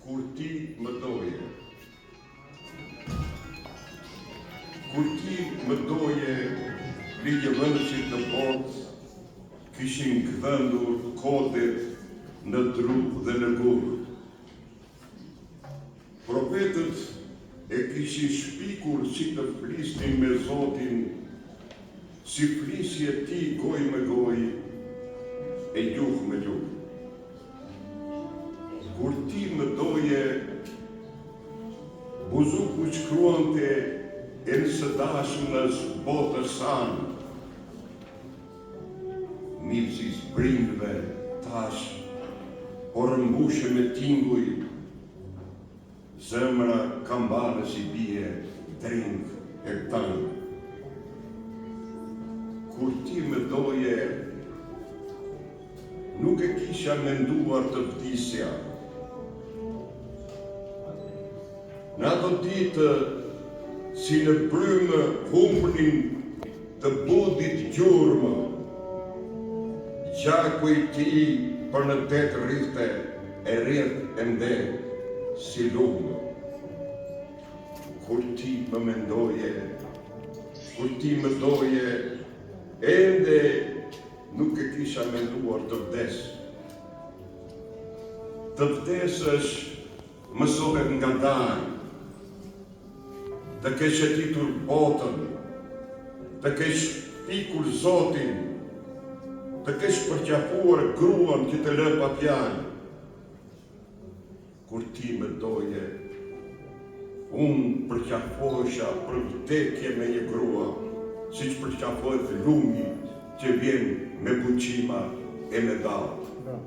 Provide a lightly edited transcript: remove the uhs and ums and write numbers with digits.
kur ti më doje. Kur ti më doje, ligjvënësit në botë kishin këdhendur kodet në dru dhe në gurë. Profetët e kishin shpikur si të flisnin me Zotin, si flisje ti goj me goj, e gjuhë me gjuhë. Kur ti më doje, buzuku shkruante e nësë dashunës botës sanë, mirësis brindve tash, por mbushe me tinguj, zemra kambane si bie, drink e tanë. Kur ti më doje, nuk e kisha menduar të vdisja. Në ato ditë, si në brymë humrin të budit gjurmë, gjaku i ti për në tet rrite e rrith e nde si lumë. Kur ti më mendoje, kur ti më doje, ende nuk e kisha menduar të vdes. Të vdesësh mësohet nga dajë, të kesh qetitur botën, të kesh pikur Zotin, të kesh përqafuar gruan që të lë pa fjalë. Kur ti më doje, unë përqafohesha për vdekje me një grua, si që përqafohet lumi që vjen me buqima e me dallë.